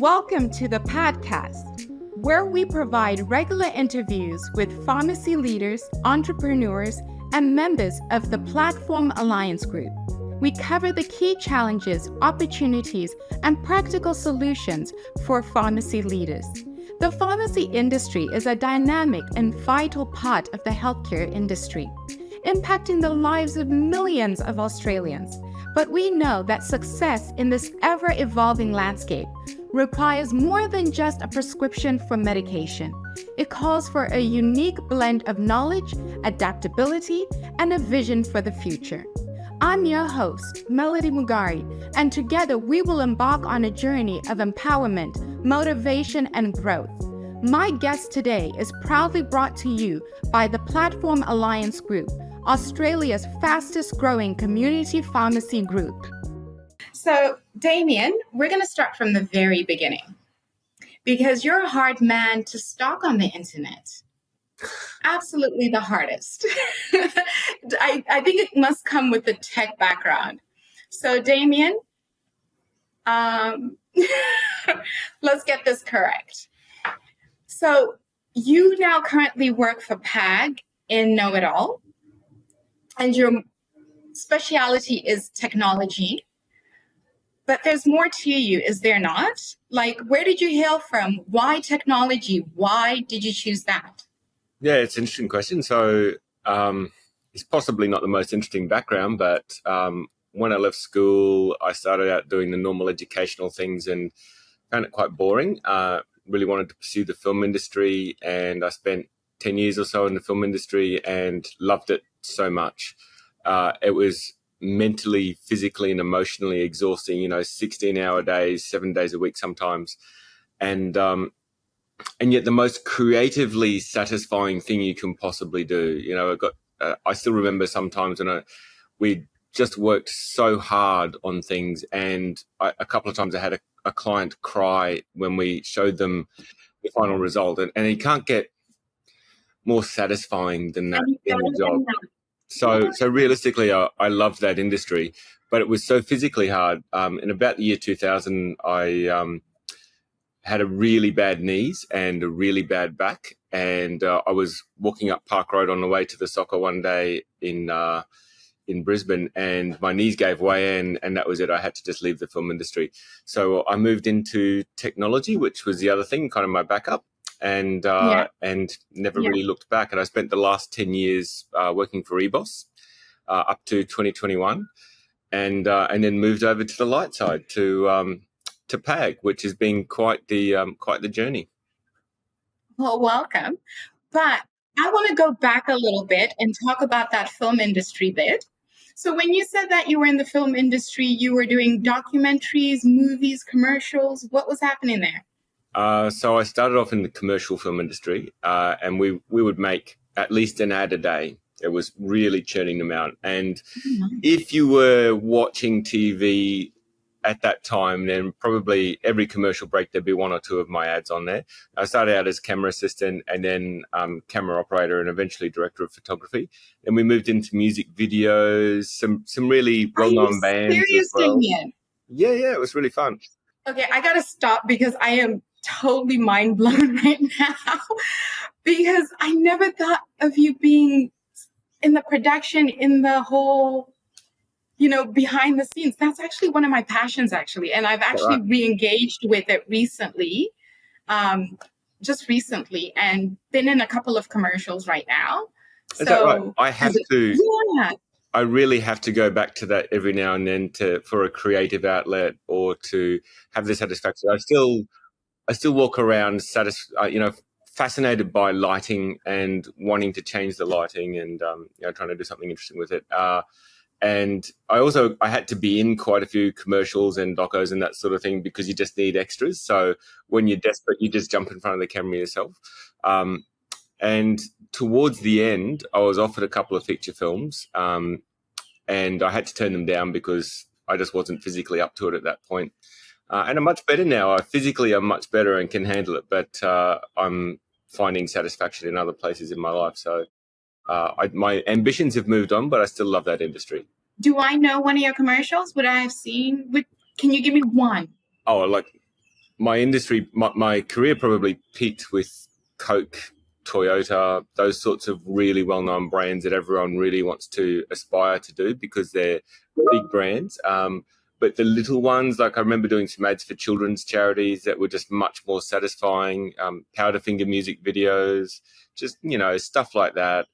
Welcome to the PAGCAST, where we provide regular interviews with pharmacy leaders, entrepreneurs, and members of the Platform Alliance Group. We cover the key challenges, opportunities, and practical solutions for pharmacy leaders. The pharmacy industry is a dynamic and vital part of the healthcare industry, impacting the lives of millions of Australians. But we know that success in this ever-evolving landscape requires more than just a prescription for medication. It calls for a unique blend of knowledge, adaptability, and a vision for the future. I'm your host, Melody Mugari, and together we will embark on a journey of empowerment, motivation, and growth. My guest today is proudly brought to you by the Platform Alliance Group, Australia's fastest growing community pharmacy group. So, Damian, we're going to start from the very beginning because you're a hard man to stalk on the internet. Absolutely the hardest. I think it must come with the tech background. So, Damian, let's get this correct. So, you now currently work for PAG in Know It All, and your speciality is technology. But there's more to you, is there not? Like, where did you hail from? Why technology? Why did you choose that? Yeah, it's an interesting question. So it's possibly not the most interesting background, but when I left school, I started out doing the normal educational things and found it quite boring. Really wanted to pursue the film industry, and I spent 10 years or so in the film industry and loved it so much. It was mentally, physically, and emotionally exhausting, 16-hour days, 7 days a week sometimes. And yet the most creatively satisfying thing you can possibly do. I still remember sometimes when we just worked so hard on things, and a couple of times I had a client cry when we showed them the final result. And you can't get more satisfying than that in the job. So realistically, I loved that industry, but it was so physically hard. In about the year 2000, I had a really bad knees and a really bad back, and I was walking up Park Road on the way to the soccer one day in Brisbane, and my knees gave way, and that was it. I had to just leave the film industry. So I moved into technology, which was the other thing, kind of my backup. And never really looked back. And I spent the last 10 years working for EBOS up to 2021, and then moved over to the light side to PAG, which has been quite the journey. Well, welcome. But I want to go back a little bit and talk about that film industry bit. So when you said that you were in the film industry, you were doing documentaries, movies, commercials. What was happening there? So I started off in the commercial film industry, and we would make at least an ad a day. It was really churning them out. And if you were watching TV at that time, then probably every commercial break, there'd be one or two of my ads on there. I started out as camera assistant, and then camera operator, and eventually director of photography. And we moved into music videos, some really well-known bands as well. Damian? Yeah, it was really fun. Okay, I got to stop because I am totally mind blown right now because I never thought of you being in the production, in the whole, behind the scenes. That's actually one of my passions, actually. And I've actually re-engaged with it recently, just recently, and been in a couple of commercials right now. Is that right? I have to. Yeah. I really have to go back to that every now and then for a creative outlet or to have the satisfaction. I still walk around fascinated by lighting and wanting to change the lighting and trying to do something interesting with it. And I had to be in quite a few commercials and docos and that sort of thing because you just need extras. So when you're desperate, you just jump in front of the camera yourself. And towards the end, I was offered a couple of feature films, and I had to turn them down because I just wasn't physically up to it at that point. And I'm much better now. Physically, I'm much better and can handle it, but I'm finding satisfaction in other places in my life. So my ambitions have moved on, but I still love that industry. Do I know one of your commercials? Would I have seen? Can you give me one? Oh, like my career probably peaked with Coke, Toyota, those sorts of really well-known brands that everyone really wants to aspire to do because they're big brands. But the little ones, like I remember doing some ads for children's charities that were just much more satisfying. Powderfinger music videos, just, stuff like that.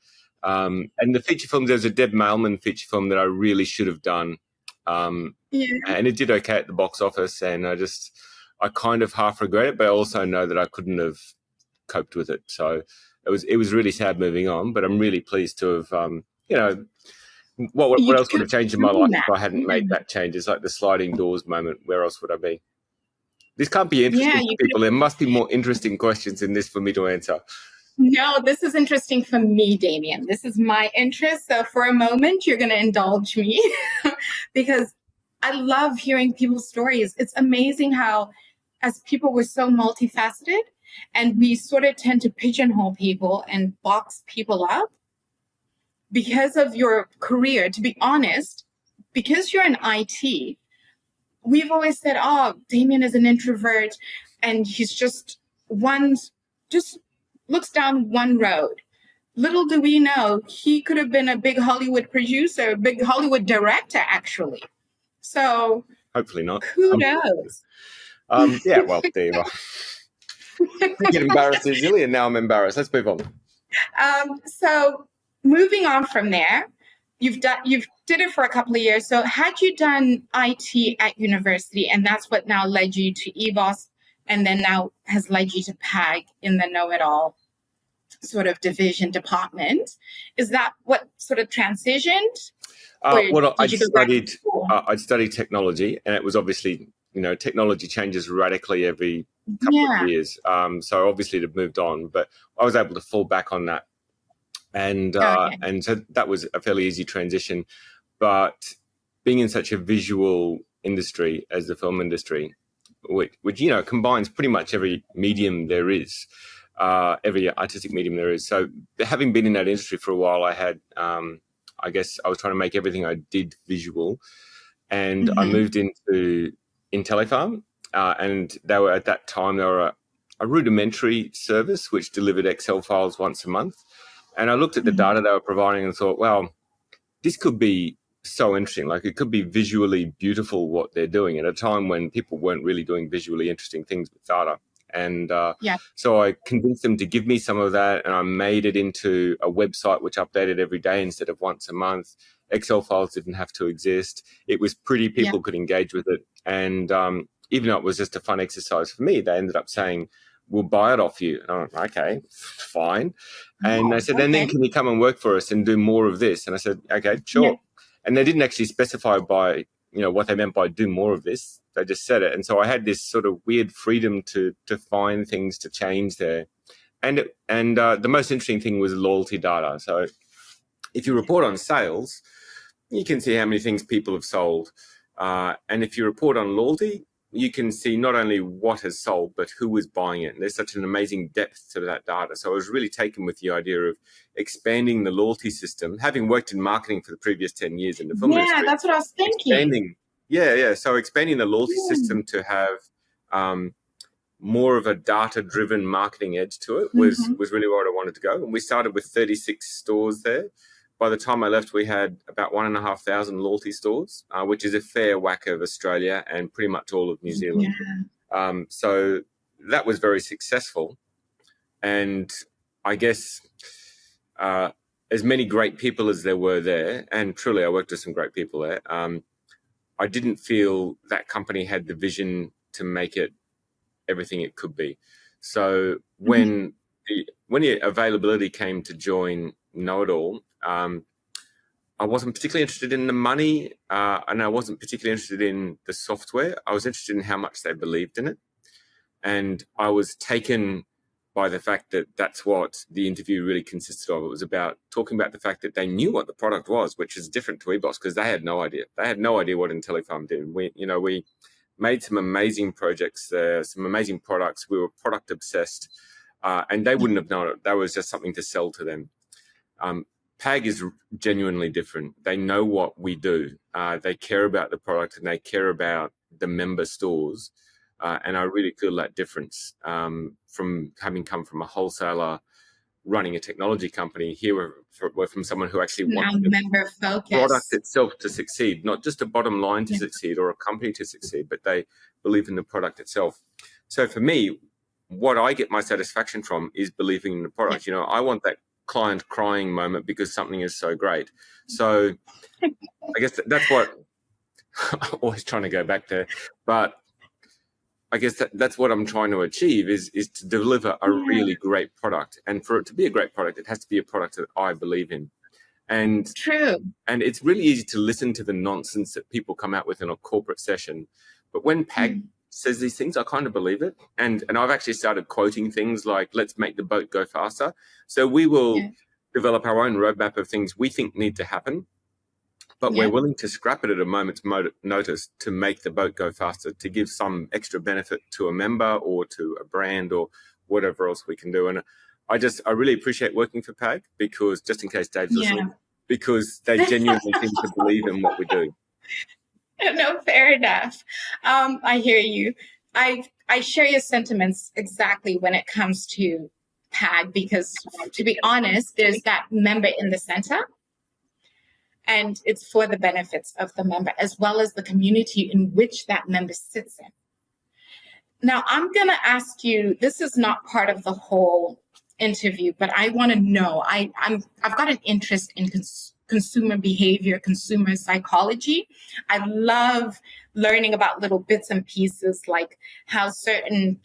And the feature films, there was a Deb Mailman feature film that I really should have done. And it did okay at the box office. And I kind of half regret it, but I also know that I couldn't have coped with it. So it was really sad moving on, but I'm really pleased to have, what else would have changed in my life if I hadn't made that change? It's like the sliding doors moment. Where else would I be? This can't be interesting for people. There must be more interesting questions in this for me to answer. No, this is interesting for me, Damian. This is my interest. So for a moment, you're going to indulge me because I love hearing people's stories. It's amazing how, as people, we're so multifaceted and we sort of tend to pigeonhole people and box people up. Because of your career, to be honest, because you're in IT, we've always said, oh, Damian is an introvert and he's just looks down one road. Little do we know, he could have been a big Hollywood producer, a big Hollywood director, actually. So hopefully not. Who knows? Yeah, well, there you are. You get embarrassed easily, and now I'm embarrassed. Let's move on. So moving on from there, you've did it for a couple of years. So had you done IT at university, and that's what now led you to EBOS, and then now has led you to PAG in the know-it-all sort of division department. Is that what sort of transitioned? Well, I'd studied technology, and it was obviously, technology changes radically every couple of years. So obviously it had moved on, but I was able to fall back on that. And so that was a fairly easy transition. But being in such a visual industry as the film industry, which combines pretty much every medium there is, every artistic medium there is. So having been in that industry for a while, I had, I guess I was trying to make everything I did visual. And I moved into IntelliFarm, and they were, at that time, they were a rudimentary service which delivered Excel files once a month. And I looked at the data they were providing and thought, well, this could be so interesting. Like, it could be visually beautiful what they're doing at a time when people weren't really doing visually interesting things with data. And so I convinced them to give me some of that, and I made it into a website which updated every day instead of once a month. Excel files didn't have to exist. It was pretty. People could engage with it. And even though it was just a fun exercise for me, they ended up saying, we'll buy it off you. And I'm like, okay, fine. And they said, and then can you come and work for us and do more of this? And I said, okay, sure. Yeah. And they didn't actually specify by, what they meant by do more of this. They just said it. And so I had this sort of weird freedom to find things to change there. And the most interesting thing was loyalty data. So if you report on sales, you can see how many things people have sold. And if you report on loyalty, you can see not only what has sold, but who is buying it. And there's such an amazing depth to that data. So I was really taken with the idea of expanding the loyalty system, having worked in marketing for the previous 10 years in the film industry. Yeah, that's what I was thinking. So expanding the loyalty system to have more of a data-driven marketing edge to it was really where I wanted to go. And we started with 36 stores there. By the time I left, we had about 1,500 loyalty stores, which is a fair whack of Australia and pretty much all of New Zealand. Yeah. So that was very successful. And I guess as many great people as there were there, and truly I worked with some great people there, I didn't feel that company had the vision to make it everything it could be. So when the availability came to join Know It All, I wasn't particularly interested in the money, and I wasn't particularly interested in the software. I was interested in how much they believed in it. And I was taken by the fact that that's what the interview really consisted of. It was about talking about the fact that they knew what the product was, which is different to EBOS, because they had no idea. They had no idea what IntelliFarm did. We made some amazing projects there, some amazing products. We were product obsessed, and they wouldn't have known it. That was just something to sell to them. PAG is genuinely different. They know what we do. They care about the product and they care about the member stores. And I really feel that difference from having come from a wholesaler running a technology company. Here we're from someone who actually Now wants member the product focus. itself to succeed, not just a bottom line to succeed or a company to succeed, but they believe in the product itself. So for me, what I get my satisfaction from is believing in the product. You know, I want that client crying moment because something is so great. So I guess that's what I'm always trying to go back there. But I guess that's what I'm trying to achieve is to deliver a really great product. And for it to be a great product, it has to be a product that I believe in. And True. And it's really easy to listen to the nonsense that people come out with in a corporate session. But when PAG says these things, I kind of believe it. And I've actually started quoting things like, let's make the boat go faster. So we will develop our own roadmap of things we think need to happen. But we're willing to scrap it at a moment's notice to make the boat go faster, to give some extra benefit to a member or to a brand or whatever else we can do. And I really appreciate working for PAG because, just in case Dave's listening, because they genuinely seem to believe in what we do. No, fair enough. I hear you. I share your sentiments exactly when it comes to PAG because, to be honest, there's that member in the center. And it's for the benefits of the member as well as the community in which that member sits in. Now, I'm going to ask you, this is not part of the whole interview, but I want to know, I've got an interest in consumer behavior, consumer psychology. I love learning about little bits and pieces, like how certain,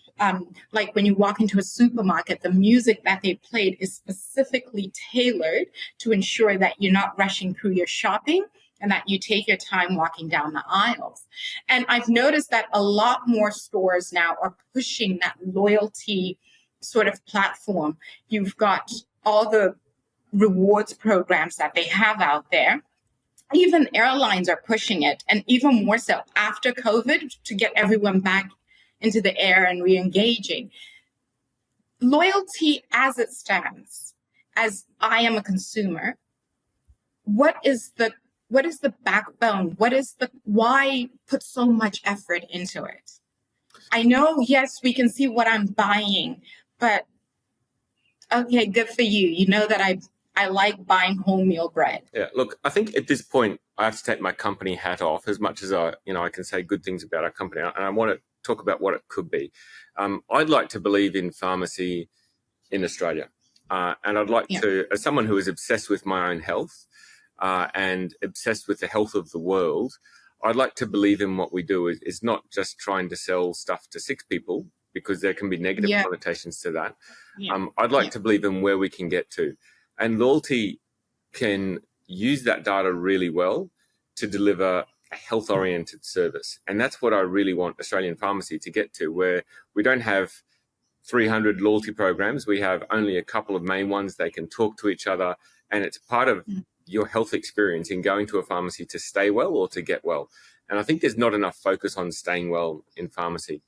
like when you walk into a supermarket, the music that they played is specifically tailored to ensure that you're not rushing through your shopping and that you take your time walking down the aisles. And I've noticed that a lot more stores now are pushing that loyalty sort of platform. You've got all the rewards programs that they have out there. Even airlines are pushing it, and even more so after COVID to get everyone back into the air and re-engaging. Loyalty as it stands, as I am a consumer, what is the backbone? Why put so much effort into it? I know, yes, we can see what I'm buying, but okay, good for you. You know that I like buying wholemeal bread. Yeah, look, I think at this point, I have to take my company hat off as much as I can say good things about our company. And I want to talk about what it could be. I'd like to believe in pharmacy in Australia. And I'd like to, as someone who is obsessed with my own health and obsessed with the health of the world, I'd like to believe in what we do is not just trying to sell stuff to sick people, because there can be negative connotations to that. I'd like to believe in where we can get to. And loyalty can use that data really well to deliver a health-oriented service. And that's what I really want Australian pharmacy to get to, where we don't have 300 loyalty programs. We have only a couple of main ones. They can talk to each other. And it's part of your health experience in going to a pharmacy to stay well or to get well. And I think there's not enough focus on staying well in pharmacy.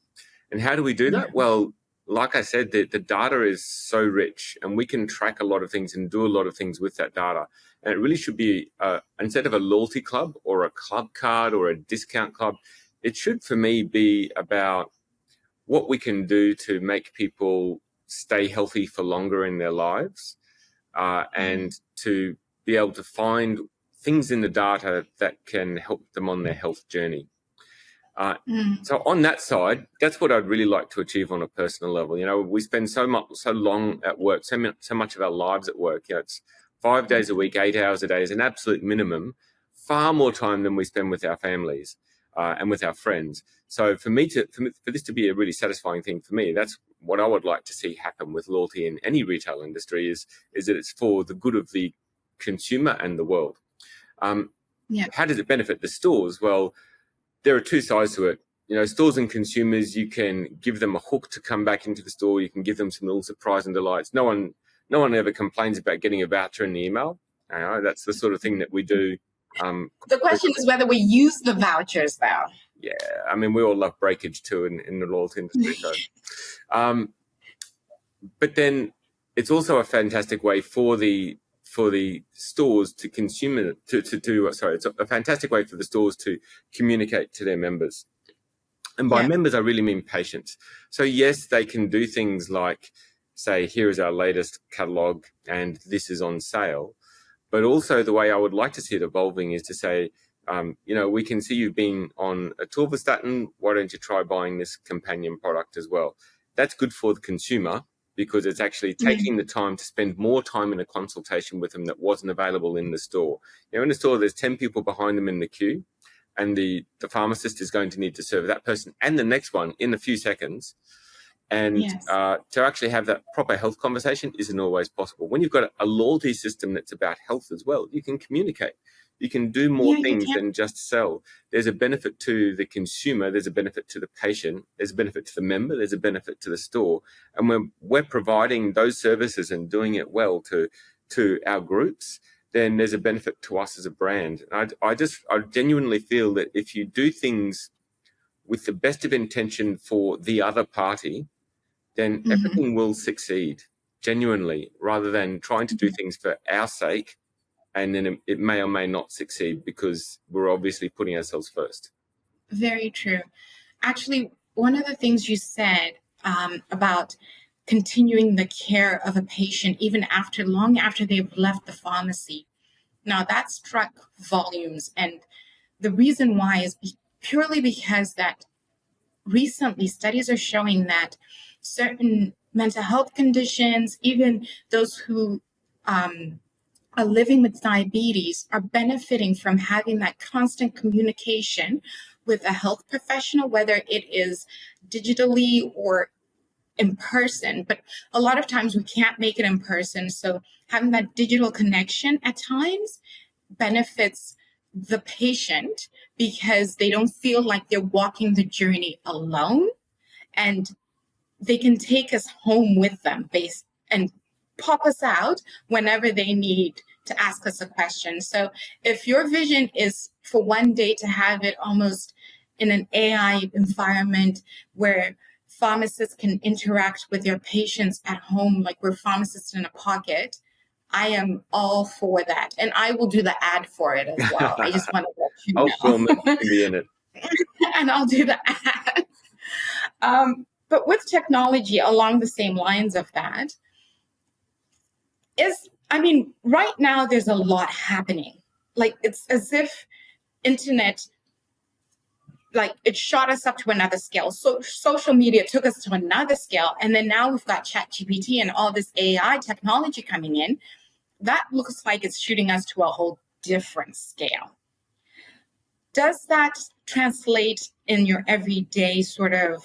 And how do we do that? Well, like I said, the data is so rich and we can track a lot of things and do a lot of things with that data. And it really should be, instead of a loyalty club or a club card or a discount club, it should, for me, be about what we can do to make people stay healthy for longer in their lives and to be able to find things in the data that can help them on their health journey. So on that side, that's what I'd really like to achieve on a personal level. You know, we spend so long at work, so much of our lives at work. You know, it's 5 days a week, 8 hours a day is an absolute minimum, far more time than we spend with our families and with our friends. So for this to be a really satisfying thing for me, that's what I would like to see happen with loyalty in any retail industry is that it's for the good of the consumer and the world. How does it benefit the stores? Well, there are two sides to it. You know, stores and consumers, you can give them a hook to come back into the store. You can give them some little surprise and delights. No one ever complains about getting a voucher in the email. You know, that's the sort of thing that we do. The question is whether we use the vouchers, though. Yeah, I mean, we all love breakage too in the loyalty industry. So, but then it's also a fantastic way for the stores to it's a fantastic way for the stores to communicate to their members. And by members, I really mean patients. So yes, they can do things like say, here is our latest catalog and this is on sale. But also the way I would like to see it evolving is to say, we can see you've been on a atorvastatin. Why don't you try buying this companion product as well? That's good for the consumer because it's actually taking the time to spend more time in a consultation with them that wasn't available in the store. In the store, there's 10 people behind them in the queue, and the pharmacist is going to need to serve that person and the next one in a few seconds. And to actually have that proper health conversation isn't always possible. When you've got a loyalty system that's about health as well, you can communicate. You can do more things than just sell. There's a benefit to the consumer. There's a benefit to the patient. There's a benefit to the member. There's a benefit to the store. And when we're providing those services and doing it well to our groups, then there's a benefit to us as a brand. I genuinely feel that if you do things with the best of intention for the other party, then everything will succeed genuinely, rather than trying to do things for our sake and then it may or may not succeed because we're obviously putting ourselves first. Very true. Actually, one of the things you said about continuing the care of a patient even long after they've left the pharmacy, now that struck volumes. And the reason why is purely because that recently studies are showing that certain mental health conditions, even those who are living with diabetes, are benefiting from having that constant communication with a health professional, whether it is digitally or in person. But a lot of times we can't make it in person. So having that digital connection at times benefits the patient because they don't feel like they're walking the journey alone, and they can take us home with them and pop us out whenever they need to ask us a question. So if your vision is for one day to have it almost in an AI environment where pharmacists can interact with their patients at home, like we're pharmacists in a pocket, I am all for that. And I will do the ad for it as well. I just want to let you know. I'll film it and be in it. And I'll do the ad. But with technology along the same lines of that, right now there's a lot happening. Like it's as if internet, like it shot us up to another scale. So social media took us to another scale. And then now we've got ChatGPT and all this AI technology coming in. That looks like it's shooting us to a whole different scale. Does that translate in your everyday sort of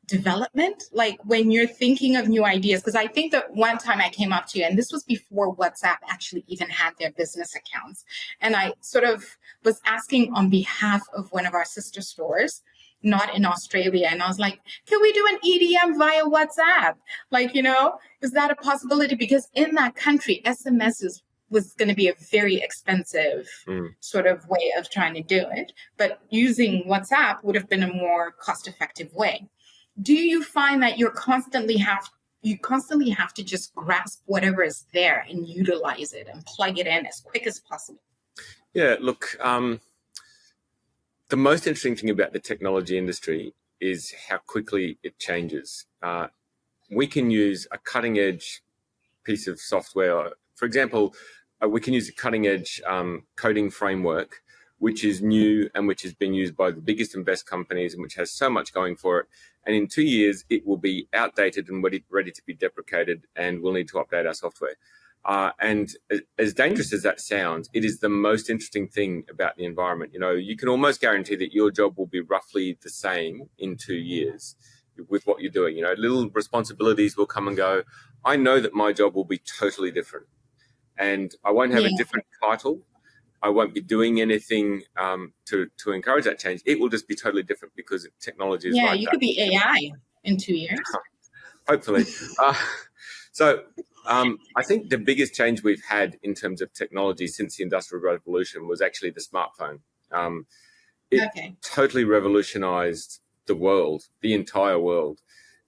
development, like when you're thinking of new ideas? Because I think that one time I came up to you, and this was before WhatsApp actually even had their business accounts, and I sort of was asking on behalf of one of our sister stores, not in Australia, and I was like, can we do an EDM via WhatsApp? Like, is that a possibility? Because in that country, SMS was going to be a very expensive sort of way of trying to do it, but using WhatsApp would have been a more cost-effective way. Do you find that you constantly have to just grasp whatever is there and utilize it and plug it in as quick as possible? Yeah, look, the most interesting thing about the technology industry is how quickly it changes. We can use a cutting edge piece of software. For example, we can use a cutting edge coding framework, which is new and which has been used by the biggest and best companies and which has so much going for it. And in 2 years, it will be outdated and ready to be deprecated, and we'll need to update our software. And as dangerous as that sounds, it is the most interesting thing about the environment. You can almost guarantee that your job will be roughly the same in 2 years with what you're doing. Little responsibilities will come and go. I know that my job will be totally different, and I won't have a different title. I won't be doing anything to encourage that change. It will just be totally different because technology is like that. Yeah, you could be AI in 2 years. Hopefully. I think the biggest change we've had in terms of technology since the Industrial Revolution was actually the smartphone. It totally revolutionized the world, the entire world.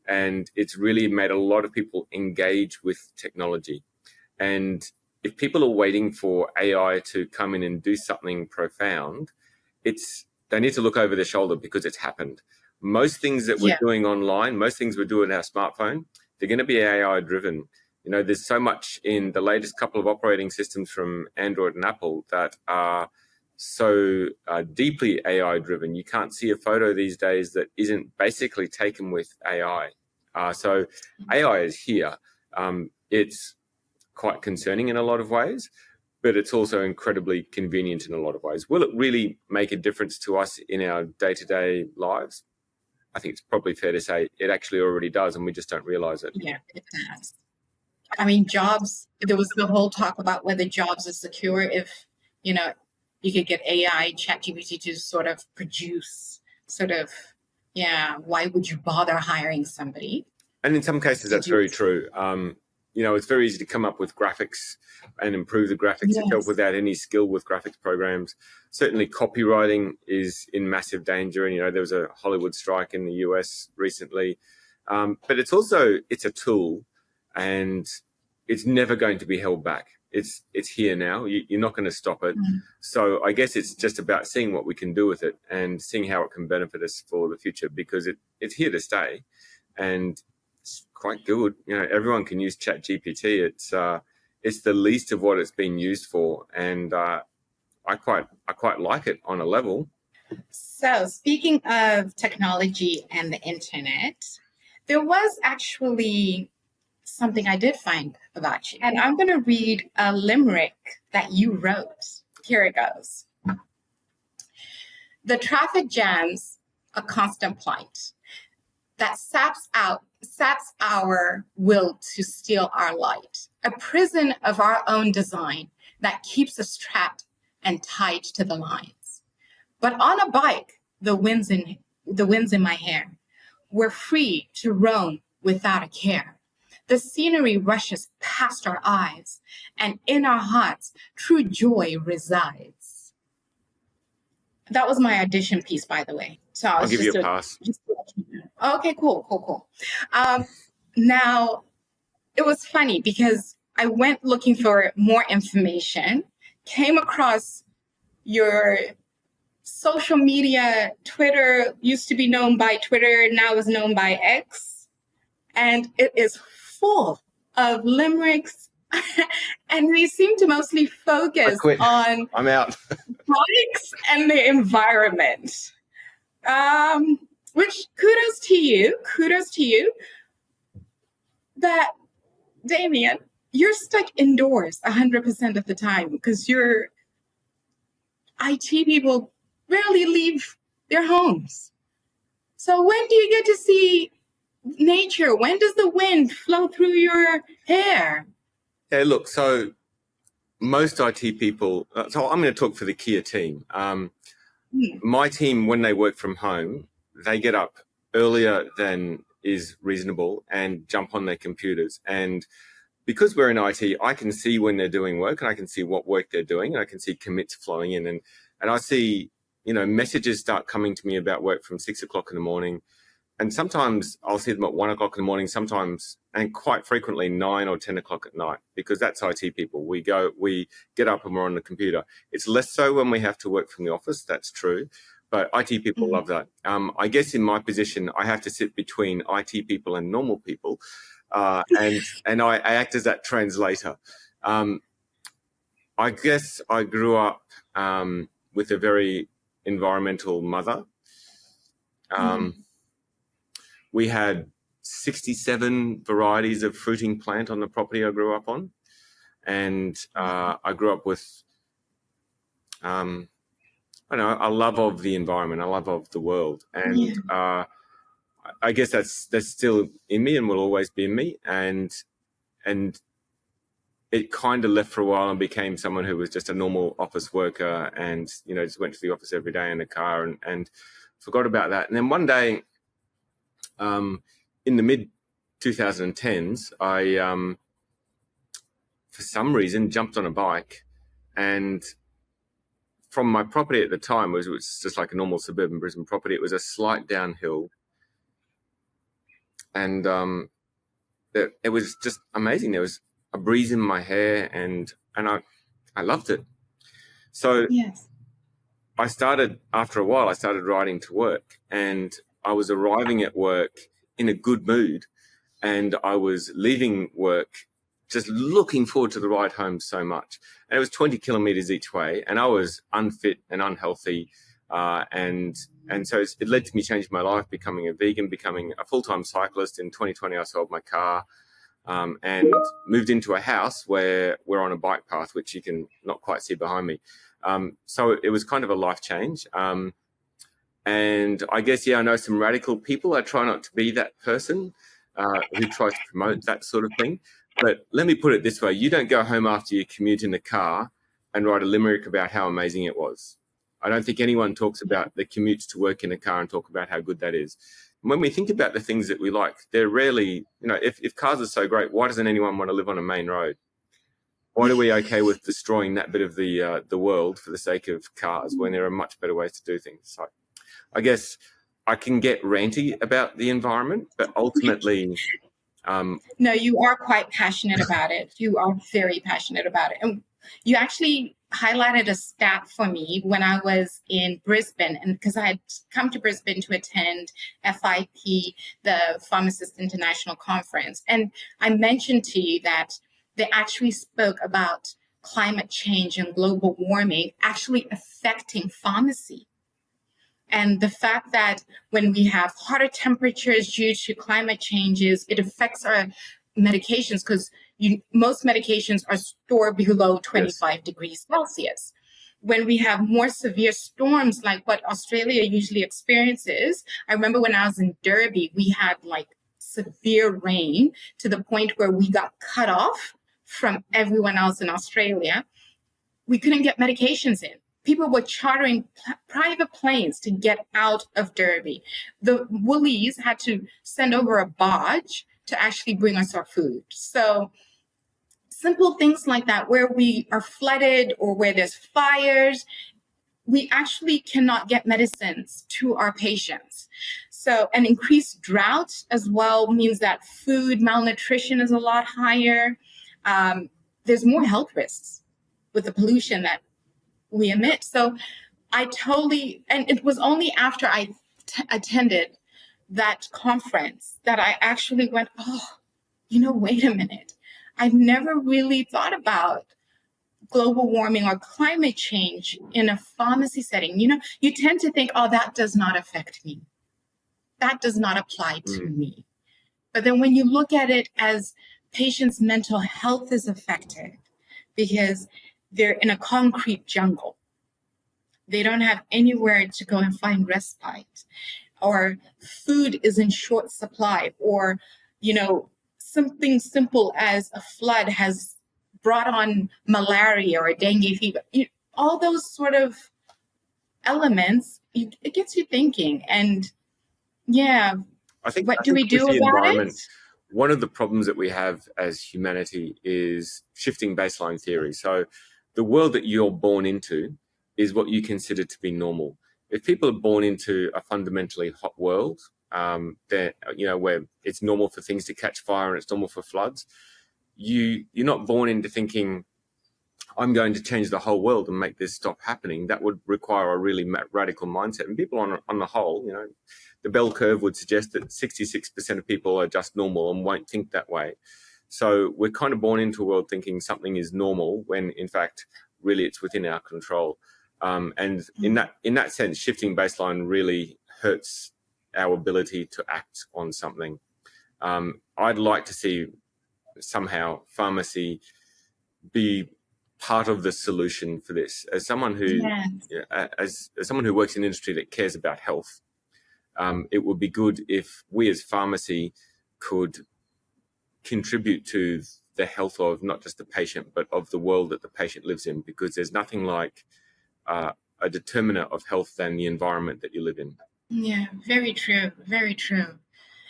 And it's really made a lot of people engage with technology. And if people are waiting for AI to come in and do something profound, they need to look over their shoulder because it's happened. most things that we're doing online, most things we do in our smartphone, they're going to be AI driven. You know, there's so much in the latest couple of operating systems from Android and Apple that are so deeply AI driven. You can't see a photo these days that isn't basically taken with AI. So AI is here. It's quite concerning in a lot of ways, but it's also incredibly convenient in a lot of ways. Will it really make a difference to us in our day-to-day lives? I think it's probably fair to say it actually already does, and we just don't realize it. Yeah, it does. I mean, jobs, there was the whole talk about whether jobs are secure if, you know, you could get AI, ChatGPT to sort of produce why would you bother hiring somebody? And in some cases, that's very true. You know, it's very easy to come up with graphics and improve the graphics itself without any skill with graphics programs. Certainly copywriting is in massive danger. And, you know, there was a Hollywood strike in the US recently. But it's a tool, and it's never going to be held back. It's here now. You're not going to stop it. So I guess it's just about seeing what we can do with it and seeing how it can benefit us for the future, because it's here to stay. And it's quite good. You know, everyone can use ChatGPT. It's the least of what it's been used for, and I quite like it on a level. So, speaking of technology and the internet, there was actually something I did find about you, and I'm going to read a limerick that you wrote. Here it goes. The traffic jam's a constant plight that saps our will to steal our light, a prison of our own design that keeps us trapped and tied to the lines. But on a bike, the wind's in my hair. We're free to roam without a care. The scenery rushes past our eyes, and in our hearts, true joy resides. That was my audition piece, by the way. So I'll give you a pass. Okay, cool. Now, it was funny because I went looking for more information, came across your social media. Twitter used to be known by Twitter, now is known by X, and it is full of limericks, and they seem to mostly focus on I'm out. bikes and the environment. Which kudos to you. That, Damian, you're stuck indoors 100% of the time because your IT people rarely leave their homes. So when do you get to see nature? When does the wind flow through your hair? Yeah, look, so most IT people, so I'm going to talk for the Kia team. My team, when they work from home, they get up earlier than is reasonable and jump on their computers. And because we're in IT, I can see when they're doing work, and I can see what work they're doing, and I can see commits flowing in. And I see, you know, messages start coming to me about work from 6 o'clock in the morning. And sometimes I'll see them at 1 o'clock in the morning, sometimes, and quite frequently 9 or 10 o'clock at night, because that's IT people. We get up and we're on the computer. It's less so when we have to work from the office. That's true. But IT people love that. I guess in my position, I have to sit between IT people and normal people. And I act as that translator. I guess I grew up with a very environmental mother. We had 67 varieties of fruiting plant on the property I grew up on. And I grew up with, a love of the environment, a love of the world. And I guess that's still in me and will always be in me. And it kind of left for a while and became someone who was just a normal office worker and, you know, just went to the office every day in a car and forgot about that. And then one day, in the mid 2010s, I, for some reason, jumped on a bike, and from my property at the time, it was just like a normal suburban Brisbane property. It was a slight downhill, and it was just amazing. There was a breeze in my hair, and I loved it. So after a while, I started riding to work, and I was arriving at work in a good mood, and I was leaving work just looking forward to the ride home so much. And it was 20 kilometers each way, and I was unfit and unhealthy. And so it led to me changing my life, becoming a vegan, becoming a full-time cyclist. In 2020, I sold my car and moved into a house where we're on a bike path, which you can not quite see behind me. So it was kind of a life change. And I guess, I know some radical people. I try not to be that person who tries to promote that sort of thing. But let me put it this way. You don't go home after you commute in the car and write a limerick about how amazing it was. I don't think anyone talks about the commutes to work in a car and talk about how good that is. When we think about the things that we like, they're rarely, if cars are so great, why doesn't anyone want to live on a main road? Why are we okay with destroying that bit of the world for the sake of cars when there are much better ways to do things? So I guess I can get ranty about the environment, but ultimately... No, you are quite passionate about it. You are very passionate about it. And you actually highlighted a stat for me when I was in Brisbane, and because I had come to Brisbane to attend FIP, the Pharmacist International Conference. And I mentioned to you that they actually spoke about climate change and global warming actually affecting pharmacy. And the fact that when we have hotter temperatures due to climate changes, it affects our medications because most medications are stored below 25 degrees Celsius. When we have more severe storms like what Australia usually experiences, I remember when I was in Derby, we had like severe rain to the point where we got cut off from everyone else in Australia. We couldn't get medications in. People were chartering private planes to get out of Derby. The Woolies had to send over a barge to actually bring us our food. So simple things like that, where we are flooded or where there's fires, we actually cannot get medicines to our patients. So an increased drought as well means that food malnutrition is a lot higher. There's more health risks with the pollution that we emit. So I totally, and it was only after I attended that conference that I actually went, wait a minute. I've never really thought about global warming or climate change in a pharmacy setting. You tend to think, that does not affect me. That does not apply to me. But then when you look at it as patients' mental health is affected because they're in a concrete jungle. They don't have anywhere to go and find respite, or food is in short supply, or, something simple as a flood has brought on malaria or dengue fever. All those sort of elements, it gets you thinking. And I think what do we do about it? One of the problems that we have as humanity is shifting baseline theory. So the world that you're born into is what you consider to be normal. If people are born into a fundamentally hot world, where it's normal for things to catch fire and it's normal for floods, you're not born into thinking, I'm going to change the whole world and make this stop happening. That would require a really radical mindset. And people on the whole, the bell curve would suggest that 66% of people are just normal and won't think that way. So we're kind of born into a world thinking something is normal when, in fact, really it's within our control. And in that sense, shifting baseline really hurts our ability to act on something. I'd like to see somehow pharmacy be part of the solution for this. As someone who, as someone who works in an industry that cares about health, it would be good if we as pharmacy could contribute to the health of not just the patient, but of the world that the patient lives in, because there's nothing like a determinant of health than the environment that you live in. Yeah, very true. Very true.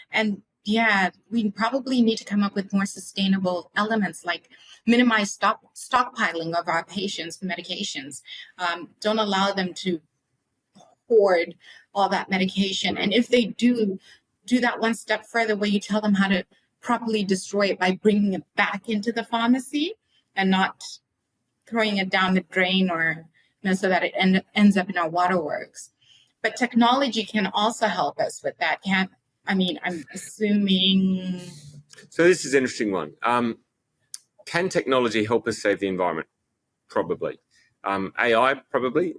And we probably need to come up with more sustainable elements, like minimize stockpiling of our patients' medications. Don't allow them to hoard all that medication. And if they do that one step further, where you tell them how to properly destroy it by bringing it back into the pharmacy and not throwing it down the drain or so that it ends up in our waterworks. but technology can also help us with that. I'm assuming. So this is an interesting one. Can technology help us save the environment? Probably. AI probably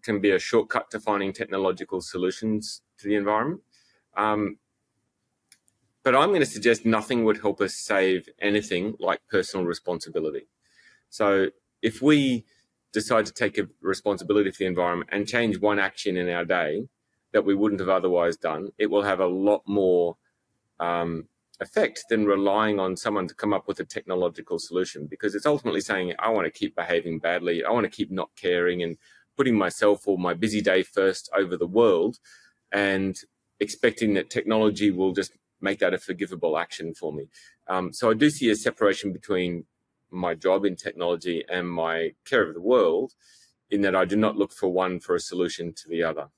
can be a shortcut to finding technological solutions to the environment. But I'm going to suggest nothing would help us save anything like personal responsibility. So if we decide to take a responsibility for the environment and change one action in our day that we wouldn't have otherwise done, it will have a lot more effect than relying on someone to come up with a technological solution, because it's ultimately saying, I want to keep behaving badly, I want to keep not caring and putting myself or my busy day first over the world, and expecting that technology will just make that a forgivable action for me. So I do see a separation between my job in technology and my care of the world, in that I do not look for one for a solution to the other.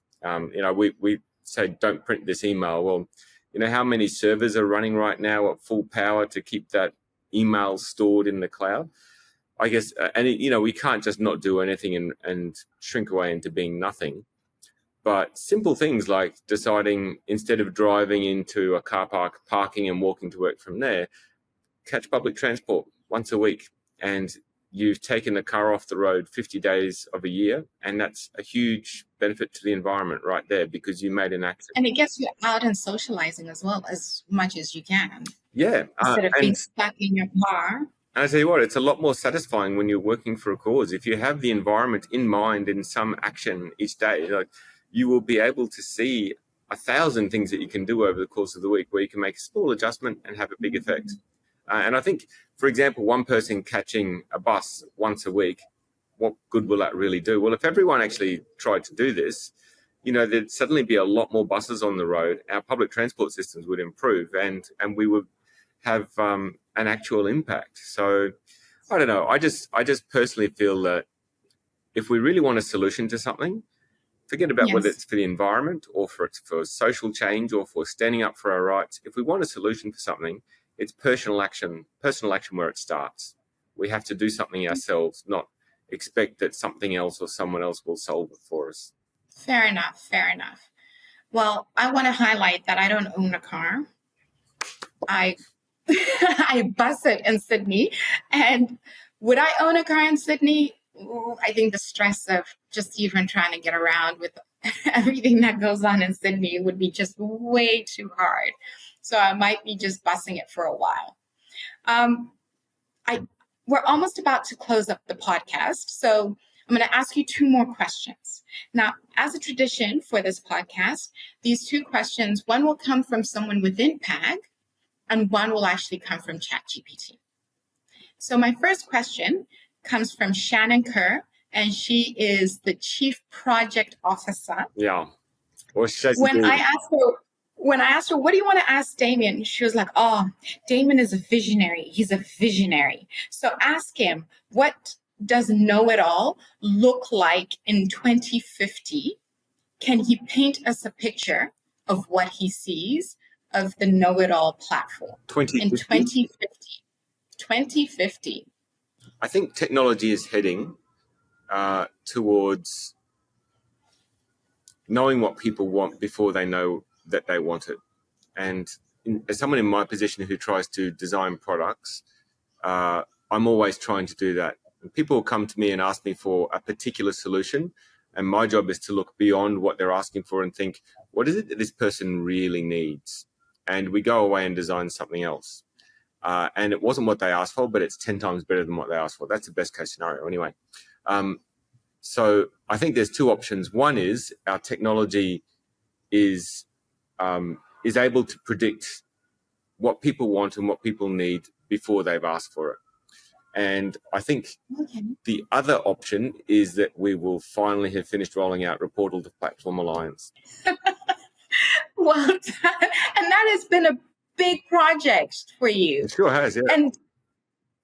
We say, don't print this email. Well, you know how many servers are running right now at full power to keep that email stored in the cloud? I guess, we can't just not do anything and shrink away into being nothing. But simple things like deciding, instead of driving into a car park, parking and walking to work from there, catch public transport once a week, and you've taken the car off the road 50 days of a year, and that's a huge benefit to the environment right there, because you made an action. And it gets you out and socializing as well, as much as you can. Yeah. Instead of being stuck in your car. And I tell you what, it's a lot more satisfying when you're working for a cause. If you have the environment in mind in some action each day, like, you will be able to see 1,000 things that you can do over the course of the week, where you can make a small adjustment and have a big effect. And I think, for example, one person catching a bus once a week, what good will that really do? Well, if everyone actually tried to do this, there'd suddenly be a lot more buses on the road. Our public transport systems would improve, and we would have an actual impact. So I don't know. I just personally feel that if we really want a solution to something, forget about whether it's for the environment or for social change or for standing up for our rights. If we want a solution for something, it's personal action where it starts. We have to do something ourselves, not expect that something else or someone else will solve it for us. Fair enough. Well, I want to highlight that I don't own a car. I bus it in Sydney. And would I own a car in Sydney? Ooh, I think the stress of just even trying to get around with everything that goes on in Sydney would be just way too hard. So I might be just busing it for a while. We're almost about to close up the podcast. So I'm going to ask you 2 more questions. Now, as a tradition for this podcast, these 2 questions, one will come from someone within PAG, and one will actually come from ChatGPT. So my first question comes from Shannon Kerr, and she is the Chief Project Officer. Yeah. When I asked her, what do you want to ask Damian? She was like, oh, Damian is a visionary. He's a visionary. So ask him, what does know-it-all look like in 2050? Can he paint us a picture of what he sees of the know-it-all platform in 2050? I think technology is heading towards knowing what people want before they know that they want it. And as someone in my position who tries to design products, I'm always trying to do that. People come to me and ask me for a particular solution, and my job is to look beyond what they're asking for and think, what is it that this person really needs? And we go away and design something else. And it wasn't what they asked for, but it's 10 times better than what they asked for. That's the best case scenario anyway. So I think there's 2 options. One is our technology is able to predict what people want and what people need before they've asked for it. And I think the other option is that we will finally have finished rolling out Reportal to Platform Alliance. Well, and that has been a big project for you. It sure has, yeah.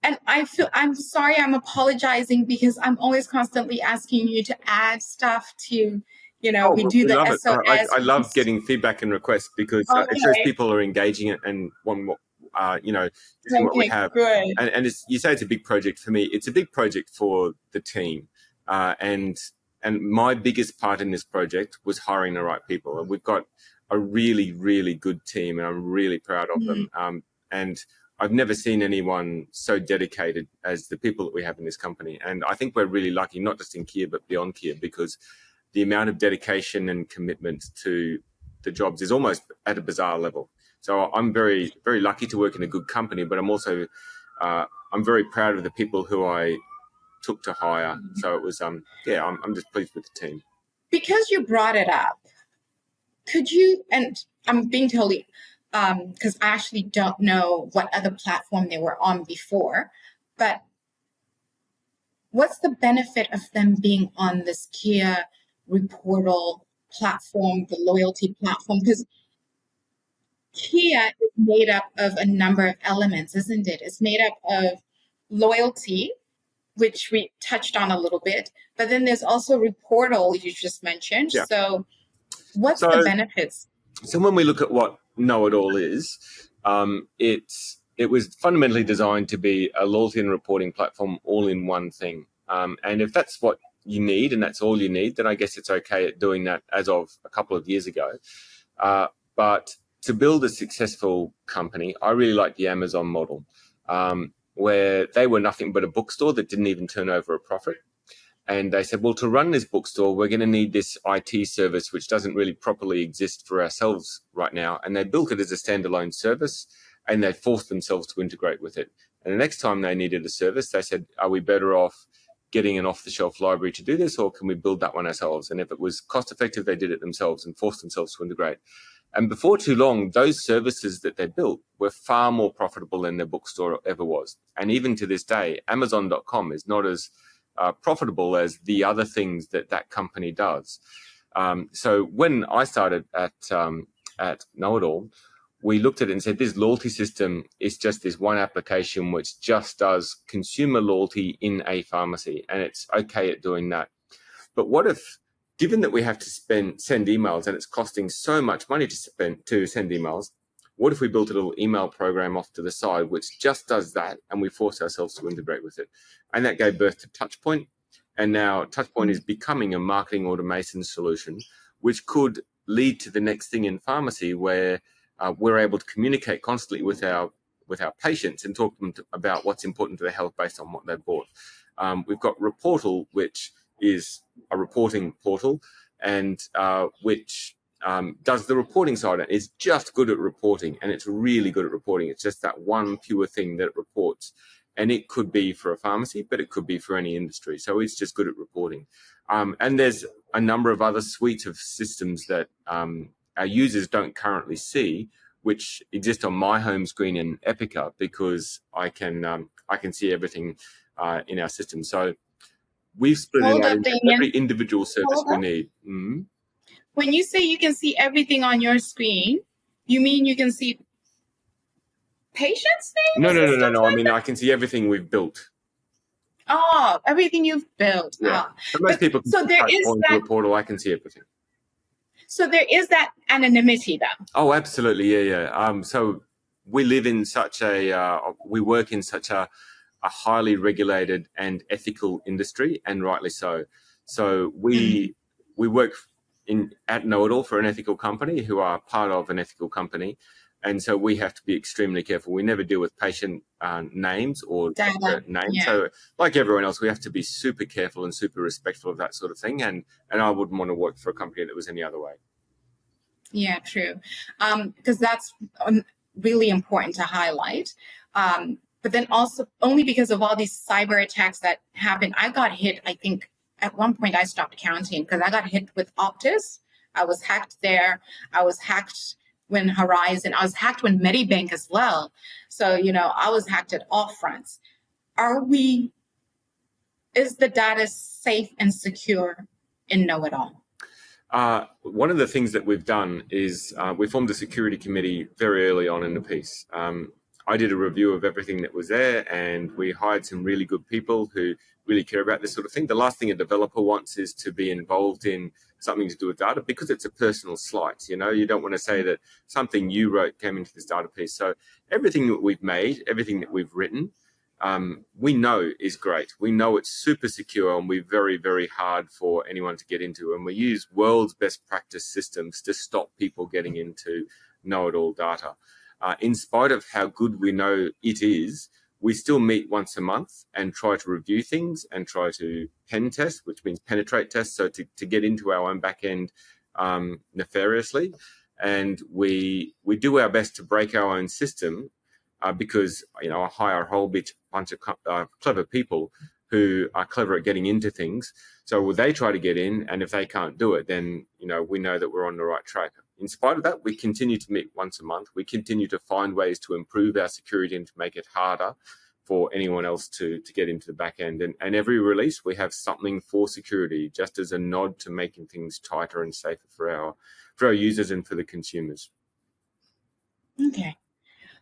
And I'm sorry, I'm apologizing, because I'm always constantly asking you to add stuff to, we do the SOS. I love getting feedback and requests, because it shows people are engaging it and want more, what we have. Good. And you say it's a big project for me. It's a big project for the team. And And my biggest part in this project was hiring the right people. And we've got a really, really good team, and I'm really proud of them. And I've never seen anyone so dedicated as the people that we have in this company. And I think we're really lucky, not just in Kia, but beyond Kia, because the amount of dedication and commitment to the jobs is almost at a bizarre level. So I'm very, very lucky to work in a good company, but I'm also, I'm very proud of the people who I took to hire. So it was, I'm just pleased with the team. Because you brought it up, could you, and I'm being totally, because I actually don't know what other platform they were on before, but what's the benefit of them being on this Kia Reportal platform, the loyalty platform? Because Kia is made up of a number of elements, isn't it? It's made up of loyalty, which we touched on a little bit, but then there's also Reportal, you just mentioned. Yeah. So what's the benefits? So when we look at what Know It All is, it was fundamentally designed to be a loyalty and reporting platform all in one thing. And if that's what you need and that's all you need, then I guess it's okay at doing that as of a couple of years ago. But to build a successful company, I really like the Amazon model, where they were nothing but a bookstore that didn't even turn over a profit. And they said, well, to run this bookstore, we're going to need this IT service, which doesn't really properly exist for ourselves right now. And they built it as a standalone service, and they forced themselves to integrate with it. And the next time they needed a service, they said, are we better off getting an off-the-shelf library to do this, or can we build that one ourselves? And if it was cost-effective, they did it themselves and forced themselves to integrate. And before too long, those services that they built were far more profitable than their bookstore ever was. And even to this day, Amazon.com is not as profitable as the other things that company does. So when I started at Know It All, we looked at it and said, this loyalty system is just this one application which just does consumer loyalty in a pharmacy, and it's okay at doing that. But what if, given that we have to send emails and it's costing so much money to send emails, what if we built a little email program off to the side which just does that, and we force ourselves to integrate with it? And that gave birth to Touchpoint. And now Touchpoint is becoming a marketing automation solution, which could lead to the next thing in pharmacy, where we're able to communicate constantly with our patients and talk to them about what's important to their health based on what they've bought. We've got Reportal, which is a reporting portal, and which does the reporting side. It's just good at reporting, and it's really good at reporting. It's just that one pure thing that it reports. And it could be for a pharmacy, but it could be for any industry. So it's just good at reporting. And there's a number of other suites of systems that our users don't currently see, which exist on my home screen in Epica, because I can see everything in our system. So we've split it out into every individual service we need. Mm-hmm. When you say you can see everything on your screen, you mean you can see patients' names? No. I mean, I can see everything we've built. Oh, everything you've built. Yeah. But most people can see a portal. I can see everything. So there is that anonymity, though. Oh, absolutely, yeah. So we live in we work in such a highly regulated and ethical industry, and rightly so. So we work at Know It All for an ethical company who are part of an ethical company. And so we have to be extremely careful. We never deal with patient names or data names. Yeah. So like everyone else, we have to be super careful and super respectful of that sort of thing. And I wouldn't want to work for a company that was any other way. Yeah, true. Because that's really important to highlight. But then also only because of all these cyber attacks that happened, I got hit, I think at one point I stopped counting because I got hit with Optus. I was hacked there. I was hacked when Horizon, I was hacked when Medibank as well. So, I was hacked at all fronts. Is the data safe and secure in Know It All? One of the things that we've done is we formed a security committee very early on in the piece. I did a review of everything that was there, and we hired some really good people who really care about this sort of thing. The last thing a developer wants is to be involved in something to do with data, because it's a personal slight. You don't want to say that something you wrote came into this data piece. So everything that we've made, everything that we've written, we know is great. We know it's super secure and we're very, very hard for anyone to get into. And we use world's best practice systems to stop people getting into know-it-all data. In spite of how good we know it is, we still meet once a month and try to review things and try to pen test, which means penetrate test, so to get into our own back end nefariously. And we do our best to break our own system because, I hire a whole bunch of clever people who are clever at getting into things. So they try to get in, and if they can't do it, then, we know that we're on the right track. In spite of that, we continue to meet once a month. We continue to find ways to improve our security and to make it harder for anyone else to get into the back end. And every release, we have something for security, just as a nod to making things tighter and safer for our users and for the consumers. Okay.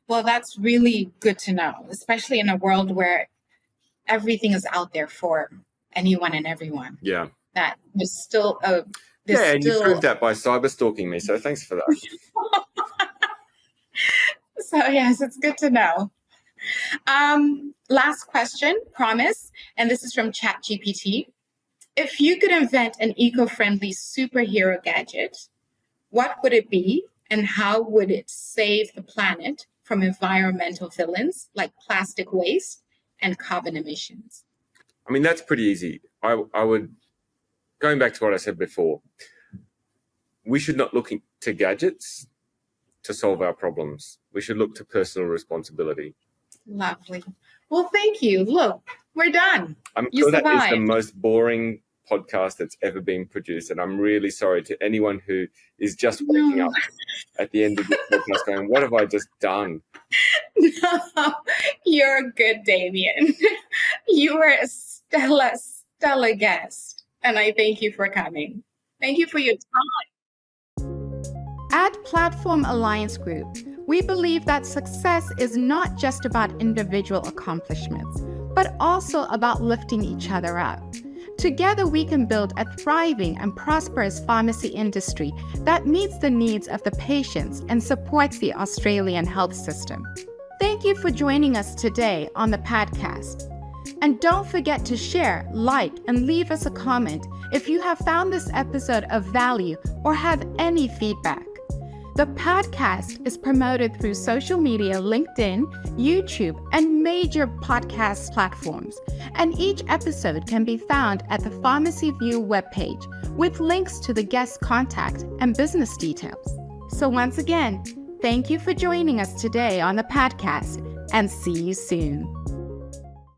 Well, that's really good to know, especially in a world where everything is out there for anyone and everyone. Yeah. That there's still and you proved that by cyber stalking me, so thanks for that. So yes, it's good to know. Last question, promise, and this is from ChatGPT. If you could invent an eco-friendly superhero gadget, what would it be, and how would it save the planet from environmental villains like plastic waste and carbon emissions? I mean, that's pretty easy. I would, going back to what I said before, we should not look to gadgets to solve our problems. We should look to personal responsibility. Lovely. Well, thank you. Look, we're done. I'm sure that is the most boring podcast that's ever been produced, and I'm really sorry to anyone who is just waking up at the end of this podcast going, what have I just done? No, you're good, Damian. You were a stellar guest, and I thank you for coming. Thank you for your time. At Platform Alliance Group, we believe that success is not just about individual accomplishments, but also about lifting each other up. Together, we can build a thriving and prosperous pharmacy industry that meets the needs of the patients and supports the Australian health system. Thank you for joining us today on the PAGCAST. And don't forget to share, like, and leave us a comment if you have found this episode of value or have any feedback. The podcast is promoted through social media, LinkedIn, YouTube, and major podcast platforms. And each episode can be found at the Pharmacy View webpage with links to the guest contact and business details. So once again, thank you for joining us today on the podcast, and see you soon.